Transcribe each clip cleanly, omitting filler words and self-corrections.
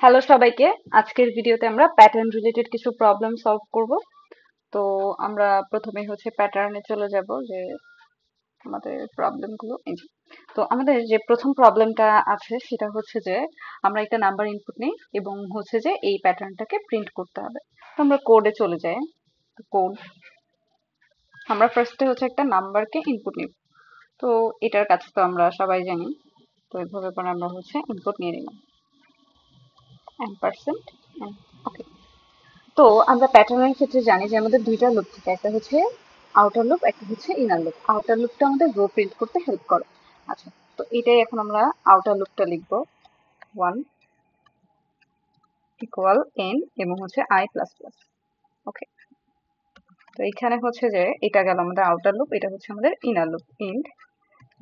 Hello সবাইকে। আজকের ভিডিওতে আমরা প্যাটার্ন রিলেটেড কিছু প্রবলেম সলভ করব। তো আমরা প্রথমে হচ্ছে প্যাটার্নে চলে যাব, যে আমাদের প্রবলেমগুলো এই যে। তো আমাদের যে প্রথম প্রবলেমটা আছে সেটা হচ্ছে যে আমরা একটা নাম্বার ইনপুট নিই এবং হচ্ছে যে এই প্যাটার্নটাকে প্রিন্ট করতে হবে। তো আমরা কোডে চলে যাই। কোড, আমরা ফার্স্টে হচ্ছে একটা নাম্বারকে ইনপুট নিব। তো এটার কাছে তো আমরা সবাই জানি। তো এইভাবে করে আমরা হচ্ছে ইনপুট নিয়ে নিলাম %, ওকে। তো আমরা প্যাটার্নের ক্ষেত্রে জানি যে আমাদের দুইটা লুপ থাকে, একটা হচ্ছে আউটার লুপ, একটা হচ্ছে ইনার লুপ। আউটার লুপটা আমাদের রো প্রিন্ট করতে হেল্প করে। আচ্ছা, তো এটাই এখন আমরা আউটার লুপটা লিখবো। 1 ইকুয়াল n এবং হচ্ছে i প্লাস প্লাস। ওকে, তো এখানে হচ্ছে যে এটা গেল আমাদের আউটার লুপ, এটা হচ্ছে আমাদের inner loop. Int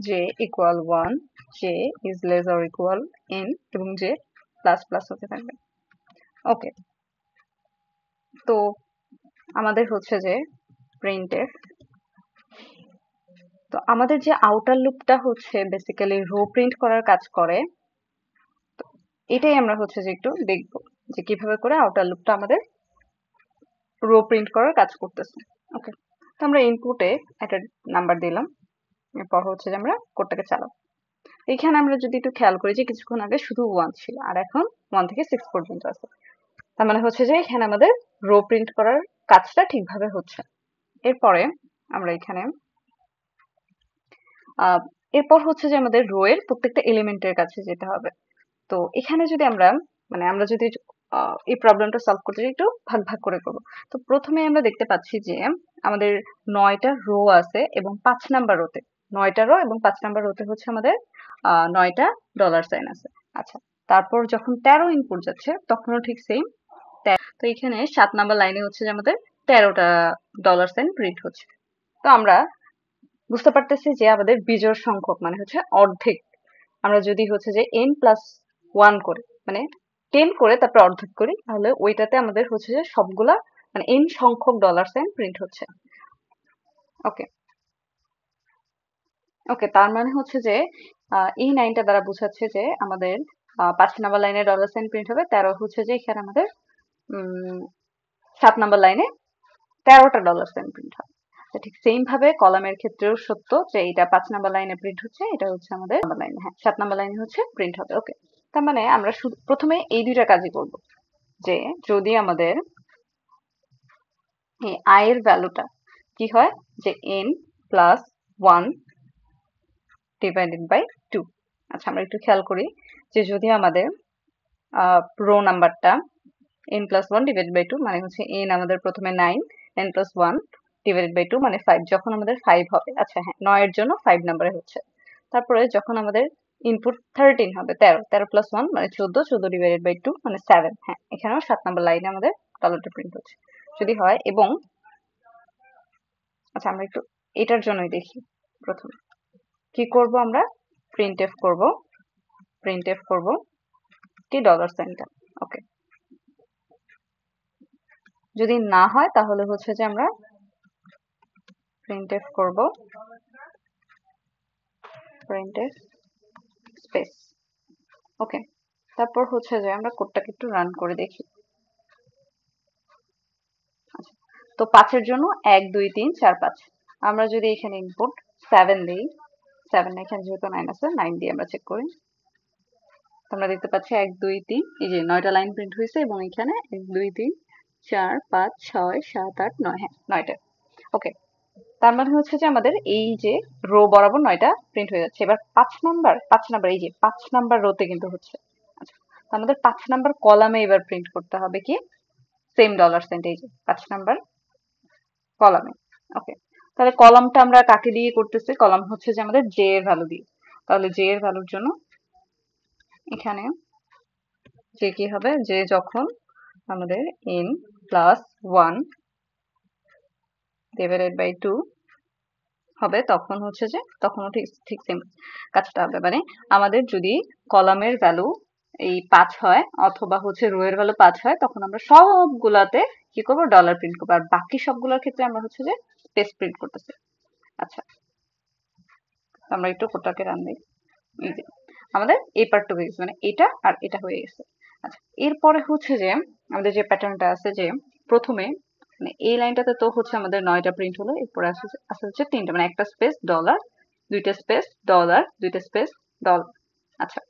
j equal 1, j is less or equal n এবং j প্লাস প্লাস হতে থাকবে। ওকে, তো আমাদের হচ্ছে যে প্রিন্টএফ। তো আমাদের যে আউটার লুপটা হচ্ছে বেসিক্যালি রো প্রিন্ট করার কাজ করে। তো এটাই আমরা হচ্ছে যে একটু দেখবো যে কিভাবে করে আউটার লুপটা আমাদের রো প্রিন্ট করার কাজ করতেছে। ওকে, তো আমরা ইনপুটে একটা নাম্বার দিলাম, এরপর হচ্ছে যে আমরা কোডটাকে চালাবো। এখানে আমরা যদি একটু খেয়াল করি যে কিছুক্ষণ আগে শুধু 1 ছিল আর এখন 1 থেকে 6 পর্যন্ত আছে। তার মানে হচ্ছে যে এখানে আমাদের রো প্রিন্ট করার কাজটা ঠিকভাবে হচ্ছে। এরপরে আমরা এখানে আহ এরপর হচ্ছে যে আমাদের রো এর প্রত্যেকটা এলিমেন্টের কাছে যেতে হবে। তো এখানে যদি আমরা আমরা যদি এই প্রবলেমটা সলভ করতে চাই, একটু ভাগ ভাগ করে করবো। তো প্রথমে আমরা দেখতে পাচ্ছি যে আমাদের 9টা রো আছে এবং 5 নাম্বার রোতে 9টা রো এবং 5 নাম্বার রোতে হচ্ছে আমাদের 9টা ডলার সাইন আছে। আচ্ছা, তারপর যখন 13 ইনপুট যাচ্ছে তখনও ঠিক সেম। তো এখানে 7 নাম্বার লাইনে হচ্ছে যে আমাদের 13টা ডলার সাইন প্রিন্ট হচ্ছে। তো আমরা বুঝতে পারতেছি যে আমাদের বিজোড় সংখ্যক মানে হচ্ছে অর্ধেক। আমরা যদি হচ্ছে যে n+1 করে মানে 10 করে তারপর অর্ধেক করি, তাহলে ওইটাতে আমাদের হচ্ছে যে সবগুলা মানে n সংখ্যক ডলার সাইন প্রিন্ট হচ্ছে। ওকে, ওকে, তার মানে হচ্ছে যে এই লাইনটা দ্বারা বোঝাচ্ছে যে আমাদের 5 নাম্বার লাইনে ডলার সাইন প্রিন্ট হবে, 13 হচ্ছে যে এখানে আমাদের 7 নাম্বার লাইনে 13টা ডলার সাইন প্রিন্ট হবে। তো ঠিক সেম ভাবে কলামের ক্ষেত্রেও সত্য যে এটা 5 নাম্বার লাইনে প্রিন্ট হচ্ছে, এটা হচ্ছে আমাদের নাম্বার লাইনে, হ্যাঁ 7 নাম্বার লাইনে হচ্ছে প্রিন্ট হবে। ওকে, তার মানে আমরা শুধু প্রথমে এই দুইটা কাজই করব, যে যদি আমাদের এই i এর ভ্যালুটা কি হয়, যে n+1 ডিভাইডেড বাই 2। আচ্ছা, আমরা একটু খেয়াল করি যে যদি আমাদের রো নাম্বারটা n+1 ডিভাইডেড বাই 2 মানে হচ্ছে n আমাদের প্রথমে 9, n+1 ডিভাইডেড বাই 2 মানে 5, যখন আমাদের 5 হবে। আচ্ছা হ্যাঁ, 9 এর জন্য 5 নাম্বারে হচ্ছে। তারপরে যখন আমাদের ইনপুট 13 হবে, 13, 13+1 মানে 14, 14 ডিভাইডেড বাই 2 মানে 7। হ্যাঁ, এখানেও 7 নাম্বার লাইনে আমাদের ডলারটা প্রিন্ট হচ্ছে যদি হয়। এবং আচ্ছা, আমরা একটু এটার জন্যই দেখি। প্রথমে কি করব, আমরা প্রিন্টএফ করব। প্রিন্টএফ করব কি ডলার সাইনটা। ওকে, যদি না হয় তাহলে হচ্ছে যে আমরা প্রিন্টএফ করব প্রিন্টএফ স্পেস। ওকে, তারপর হচ্ছে যে আমরা কোডটাকে একটু রান করে দেখি। আচ্ছা, তো 5 এর জন্য 1 2 3 4 5। আমরা যদি এখানে ইনপুট 7 দিই, 7 এখানে যেহেতু 9 আছে, 9 দিয়ে আমরা চেক করি। তো আমরা দেখতে পাচ্ছি 1 2 3, এই যে 9টা লাইন প্রিন্ট হয়েছে এবং এখানে 1 2 3 4 5 6 7 8 9, হ্যাঁ 9টা। ওকে, তার মানে হচ্ছে যে আমাদের এই যে রো বরাবর 9টা প্রিন্ট হয়ে যাচ্ছে। এবার 5 নাম্বার এই যে 5 নাম্বার রোতে কিন্তু হচ্ছে। আচ্ছা, তো আমাদের 5 নাম্বার কলামে এবার প্রিন্ট করতে হবে কি সেম ডলার সাইন, এই যে 5 নাম্বার কলামে। ওকে, তাহলে কলামটা আমরা কাকে দিয়ে করতেছি, কলাম হচ্ছে যে আমাদের জে এর ভ্যালু দিয়ে। তাহলে জে এর ভ্যালুর জন্য এখানে যে কি হবে, যে যখন আমাদের n+1 ডিভাইডেড বাই 2 হবে তখন হচ্ছে যে তখনও ঠিক ঠিক সেম কাজটা হবে। মানে আমাদের যদি কলামের ভ্যালু এই 5 হয় অথবা হচ্ছে রো এর ভ্যালু 5 হয়, তখন আমরা সবগুলাতে কি করবো, ডলার প্রিন্ট করবো। আর বাকি সবগুলোর ক্ষেত্রে আমরা হচ্ছে যে স্পেস প্রিন্ট করতেছি। আচ্ছা, তো আমরা একটু কোডটাকে রান দিই। এই যে আমাদের এই পার্টটা হয়ে গেছে, মানে এটা আর এটা হয়ে গেছে। আচ্ছা, এরপরে হচ্ছে যে আমাদের যে প্যাটার্নটা আছে যে প্রথমে মানে এই লাইনটাতে তো হচ্ছে আমাদের 9টা প্রিন্ট হলো, এরপরে আসছে আসছে হচ্ছে 3টা, মানে একটা স্পেস ডলার, দুইটা স্পেস ডলার, দুইটা স্পেস ডলার। আচ্ছা,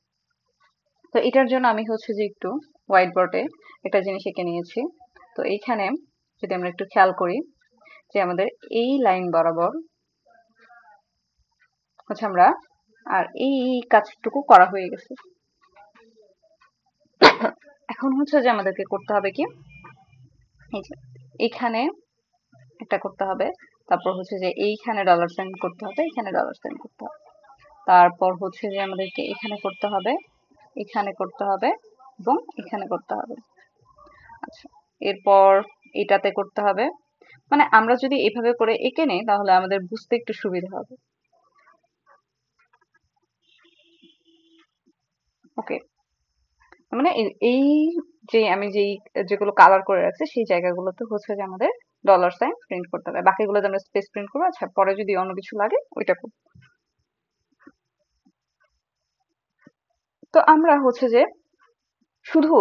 তো এটার জন্য আমি হচ্ছে যে একটু হোয়াইট বোর্ডে একটা জিনিস এঁকে নিয়েছি। তো এইখানে যদি আমরা একটু খেয়াল করি যে আমাদের এই লাইন বরাবর হচ্ছে আমরা আর এই কাজটুকু করা হয়ে গেছে। এখন হচ্ছে যে আমাদেরকে করতে হবে কি, এই যে এখানে একটা করতে হবে, তারপর হচ্ছে যে এইখানে ডলার সাইন করতে হবে, এখানে ডলার সাইন করতে হবে, তারপর হচ্ছে যে আমাদেরকে এখানে করতে হবে, এখানে করতে হবে এবং এখানে করতে হবে। আচ্ছা, এরপর এটাতে করতে হবে। মানে আমরা যদি এভাবে করে এঁকে নেই তাহলে আমাদের বুঝতে একটু সুবিধা হবে। ওকে, মানে এই যে আমি যেই যেগুলো কালার করে রাখছি সেই জায়গাগুলোতে হচ্ছে যে আমাদের ডলার সাইন প্রিন্ট করতে হবে, বাকিগুলোতে আমরা স্পেস প্রিন্ট করবো। আচ্ছা, পরে যদি অন্য কিছু লাগে ওইটা করবো। তো আমরা হচ্ছে যে শুধু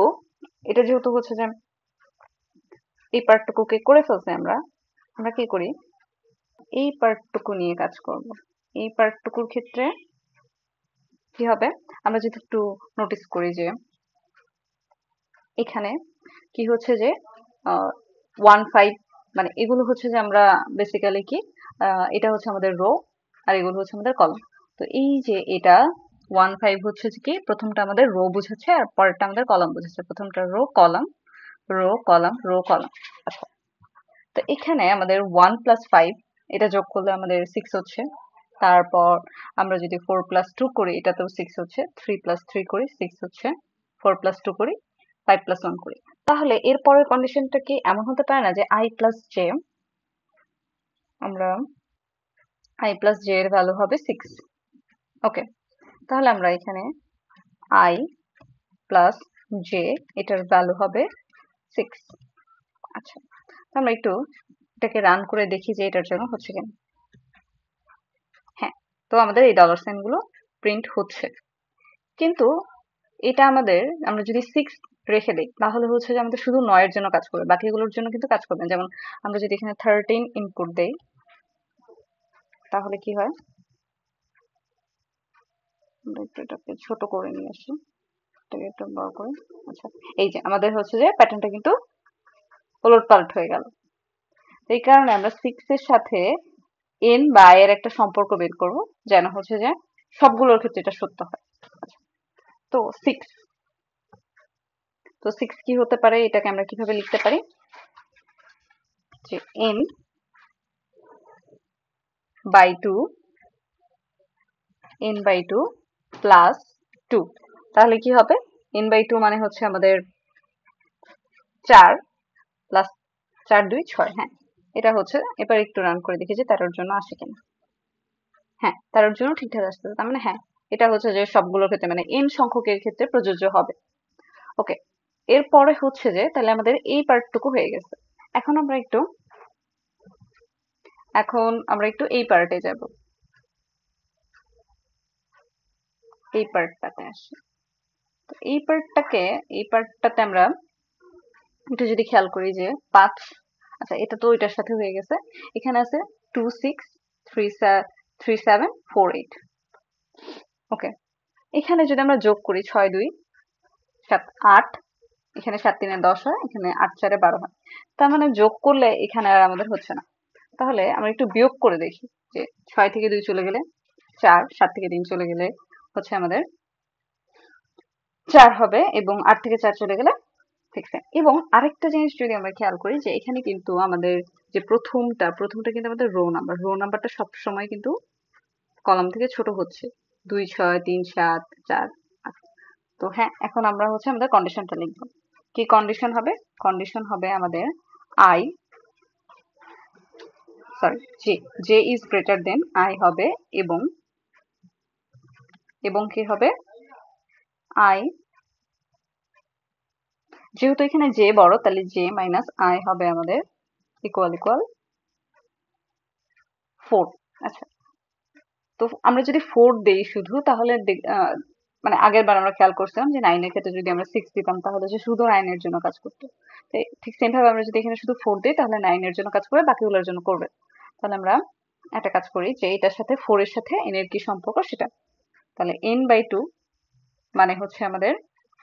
এটা যেহেতু হচ্ছে যে এই পার্টটুকুকে করে ফেলছি, আমরা আমরা কি করি, এই পার্টটুকু নিয়ে কাজ করব। এই পার্টটুকুর ক্ষেত্রে কি হবে, আমরা যদি একটু নোটিস করি যে এখানে কি হচ্ছে যে 1 5, মানে এগুলো হচ্ছে যে আমরা বেসিক্যালি কি এটা হচ্ছে আমাদের রো আর এগুলো হচ্ছে আমাদের কলাম। তো এই যে এটা 1 5 হচ্ছে যে কি প্রথমটা আমাদের রো বোঝাচ্ছে আর পরেরটা আমাদের কলাম বোঝাচ্ছে, প্রথমটা rho column, rho column, rho column. আচ্ছা, তো এখানে আমাদের 1 + 5 এটা যোগ করলে আমাদের 6 হচ্ছে। তারপর আমরা যদি 4 + 2 করি এটাতেও 6 হচ্ছে, 3 + 3 করি 6 হচ্ছে, 4 + 2 করি, 5 + 1 করি। তাহলে এর পরের কন্ডিশনটা কি এমন হতে পারে না যে i+j, আমরা i+j এর ভ্যালু হবে 6। ওকে, তাহলে আমরা এখানে i+j এটার ভ্যালু হবে 6। আচ্ছা, তো আমরা একটু এটাকে রান করে দেখি যে এটার জন্য হচ্ছে কিনা। হ্যাঁ, তো আমাদের এই ডলার সাইন গুলো প্রিন্ট হচ্ছে, কিন্তু এটা আমাদের আমরা যদি 6 রেখে দিই তাহলে হচ্ছে যে আমাদের শুধু 9 এর জন্য কাজ করবে, বাকিগুলোর জন্য কিন্তু কাজ করবে না। যেমন আমরা যদি এখানে 13 ইনপুট দেই তাহলে কি হয়, আমরা একটু এটাকে ছোট করে নিয়ে আসি, এটাকে একটু বড় করে। আচ্ছা, এই যে আমাদের হচ্ছে যে প্যাটার্নটা কিন্তু ওলটপালট হয়ে গেল। এই কারণে আমরা 6 এর সাথে এন বা আই এর একটা সম্পর্ক বের করব যেন হচ্ছে যে সবগুলোর ক্ষেত্রে এটা সত্য হয়। আচ্ছা, তো 6 কি হতে পারে, এটাকে আমরা কিভাবে লিখতে পারি যে n/2 n/2 +2। তাহলে কি হবে, n/2 মানে হচ্ছে আমাদের 4 প্লাস 4 2 6। হ্যাঁ, এটা হচ্ছে, এবার একটু রান করে দেখি যে 13 জন্য আসে কিনা। হ্যাঁ, 13 জন্য ঠিকঠাক আসতেছে, তার মানে হ্যাঁ এটা হচ্ছে যে সবগুলোর ক্ষেত্রে মানে n সংখ্যকের ক্ষেত্রে প্রযোজ্য হবে। ওকে, এরপরে হচ্ছে যে তাহলে আমাদের এই পার্টটুকু হয়ে গেছে। এখন আমরা একটু এই পার্টে যাব, এই পার্টটাতে আসি। তো এই পার্টটাতে আমরা একটু যদি খেয়াল করি যে 5, আচ্ছা এটা তো ওইটার সাথে হয়ে গেছে। এখানে আছে 2 6 3 3 7 4 8। ওকে, এখানে যদি আমরা যোগ করি 6 2 7 8, এখানে 7 3 10 হয়, এখানে 8 4 12 হয়। তার মানে যোগ করলে এখানে আর আমাদের হচ্ছে না। তাহলে আমরা একটু বিয়োগ করে দেখি যে 6 থেকে 2 চলে গেলে 4, 7 থেকে 3 চলে গেলে হচ্ছে আমাদের 4 হবে এবং 8 থেকে 4 চলে গেলে 6। এবং আরেকটা জিনিস যদি আমরা খেয়াল করি যে এখানে কিন্তু আমাদের যে প্রথমটা কিন্তু আমাদের রো নাম্বারটা সব সময় কিন্তু কলাম থেকে ছোট হচ্ছে, 2 6 3 7 4 8। তো হ্যাঁ, এখন আমরা হচ্ছে আমাদের কন্ডিশনটা লিখবো। কি কন্ডিশন হবে, কন্ডিশন হবে আমাদের I sorry J is greater than I হবে, এবং কি হবে, আই যেহেতু এখানে জে বড় তাহলে জে মাইনাস আই হবে আমাদের ইকুয়াল 4। আচ্ছা, তো আমরা যদি 4 দেই শুধু তাহলে মানে আগের বার আমরা খেয়াল করছিলাম যে 9 এর ক্ষেত্রে যদি আমরা 6 দিতাম তাহলে যে শুধু 9 এর জন্য কাজ করতো। তো ঠিক সেম ভাবে আমরা যদি এখানে শুধু 4 দিই তাহলে 9 এর জন্য কাজ করে বাকিগুলোর জন্য করবে। তাহলে আমরা একটা কাজ করি যে এটার সাথে 4 এর সাথে n এর কি সম্পর্ক সেটা। তাহলে n/2 মানে হচ্ছে আমাদের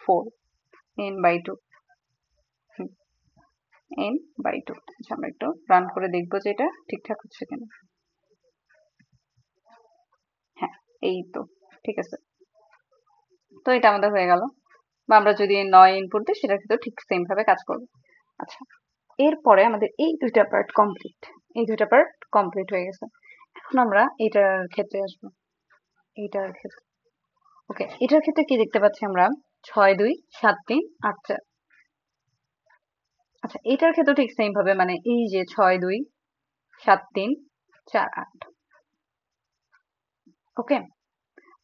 4, n/2, n/2। আচ্ছা আমরা একটু রান করে দেখবো যে এটা ঠিকঠাক হচ্ছে কিনা। হ্যাঁ, এই তো ঠিক আছে। তো এটা আমাদের হয়ে গেল, বা আমরা যদি 9 ইনপুট দিই সেটার ক্ষেত্রে ঠিক সেম ভাবে কাজ করবে। আচ্ছা, এরপরে আমাদের এই দুইটা পার্ট কমপ্লিট, এই দুইটা পার্ট কমপ্লিট হয়ে গেছে। এখন আমরা এটার ক্ষেত্রে আসবো, এইটার ক্ষেত্রে। ওকে, এটার ক্ষেত্রে কি দেখতে পাচ্ছি আমরা? 6 2 7 3 8 4। আচ্ছা, এটার ক্ষেত্রে ঠিক সেম ভাবে, মানে এই যে 6 2 7 3 4 8। ওকে,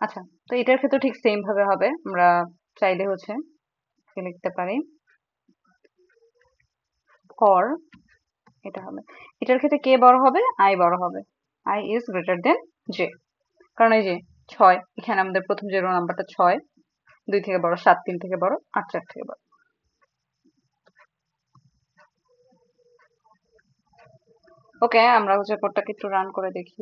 আচ্ছা, তো এটার ক্ষেত্রে ঠিক সেম ভাবে হবে। আমরা চাইলে হচ্ছে লিখতে পারি ফর, এটা হবে, এটার ক্ষেত্রে কে বড় হবে? আই বড় হবে। I is greater then J. কারণ এই যে 6, এখানে আমাদের প্রথম যে রো নাম্বারটা 6, 2 থেকে বড়, 7 3 থেকে বড়, 8 4 থেকে বড়। ওকে, আমরা হচ্ছে কোডটাকে একটু রান করে দেখি।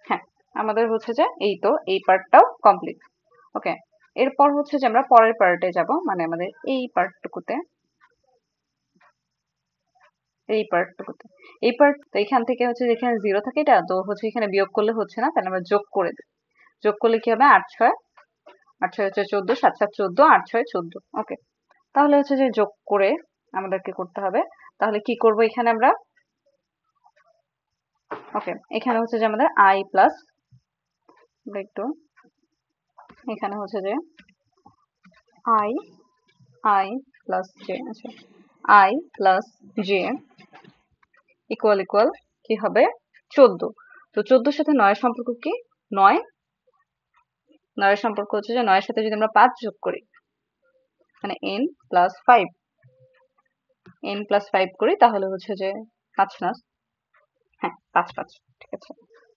হ্যাঁ, আমাদের হচ্ছে যে এই তো এই পার্টটাও কমপ্লিট। ওকে, এরপর হচ্ছে যে আমরা পরের পার্টে যাব, মানে আমাদের এই পার্টটুকুতে, এই পার্টটুকুতে, এই পার্ট। তো এখান থেকে হচ্ছে যেখানে 0 থাকে এটা তো হচ্ছে এখানে বিয়োগ করলে হচ্ছে না, তাহলে আমরা যোগ করে দিই। যোগ করলে কি হবে? 8 6, 8 6 হচ্ছে 14, 7 7 14, 8 6 14। ওকে, তাহলে হচ্ছে যে যোগ করে আমাদেরকে করতে হবে। তাহলে কি করব এখানে আমরা? ওকে, এখানে হচ্ছে যে আমাদের আই প্লাস, একটু এখানে হচ্ছে যে আই, আই প্লাস জে, আচ্ছা I plus J equal equal কি হবে? 14। তো 14 সাথে 9 সম্পর্ক কি? 9, 9 সম্পর্ক হচ্ছে যে 9 এর সাথে যদি আমরা 5 যোগ করি, মানে n প্লাস 5, n প্লাস 5 করি তাহলে হচ্ছে যে 5 না, হ্যাঁ 5 5, ঠিক আছে।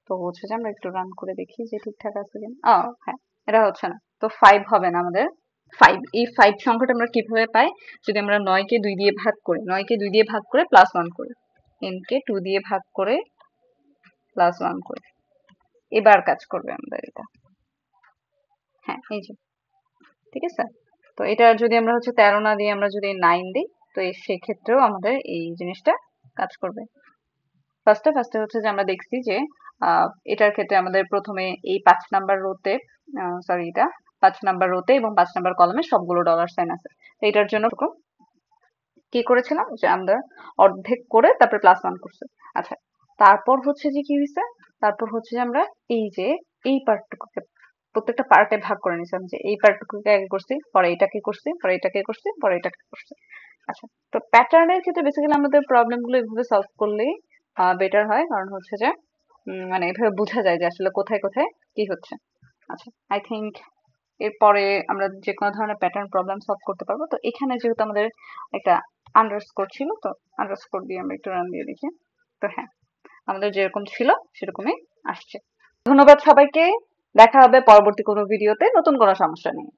তো হচ্ছে যে আমরা একটু রান করে দেখি যে ঠিকঠাক আছে কিনা। হ্যাঁ, এটা হচ্ছে না, তো 5 হবে না আমাদের। 5, এই 5 সংখ্যাটা আমরা কিভাবে পাই? যদি আমরা 9 কে 2 দিয়ে ভাগ করি, 9 কে 2 দিয়ে ভাগ করে প্লাস 1 করি, n কে 2 দিয়ে ভাগ করে প্লাস 1 করি, এবার কাজ করবে আমাদের এটা। হ্যাঁ, এই যে ঠিক আছে। তো এটা যদি আমরা হচ্ছে 13 না দিয়ে আমরা যদি 9 দিই, তো সেক্ষেত্রেও আমাদের এই জিনিসটা কাজ করবে। ফার্স্টে হচ্ছে যে আমরা দেখছি যে এটার ক্ষেত্রে আমাদের প্রথমে এই 5 নাম্বার রোতে, সরি এটা 5 নাম্বার রোতে এবং 5 নাম্বার কলামে সবগুলো ডলার সাইন আছে। তো এটার জন্য এরকম কি করেছিলাম যে আমরা অর্ধেক করে তারপরে প্লাস 1 করছি। আচ্ছা, তারপর হচ্ছে যে কি হয়েছে? তারপর হচ্ছে যে আমরা এই যে এই পার্টটুকুকে প্রত্যেকটা পার্টে ভাগ করে নিয়েছিলাম, যে এই পার্টটুকুকে আগে করছি, পরে এটাকে করছি, পরে এটাকে করছি, পরে এটাকে করছি। আচ্ছা, তো প্যাটার্নের ক্ষেত্রে বেসিক্যালি আমাদের প্রবলেম গুলো এভাবে সলভ করলেই বেটার হয়, কারণ হচ্ছে যে মানে এভাবে বোঝা যায় যে আসলে কোথায় কোথায় কি হচ্ছে। আচ্ছা, আই থিংক এরপরে আমরা যে কোনো ধরনের প্যাটার্ন প্রবলেম সলভ করতে পারবো। তো এখানে যেহেতু আমাদের একটা আন্ডারস্কোর ছিল, তো আন্ডারস্কোর দিয়ে আমরা একটু রান দিয়ে দেখি। তো হ্যাঁ, আমাদের যেরকম ছিল সেরকমই আসছে। ধন্যবাদ সবাইকে, দেখা হবে পরবর্তী কোনো ভিডিওতে নতুন কোনো সমস্যা নিয়ে।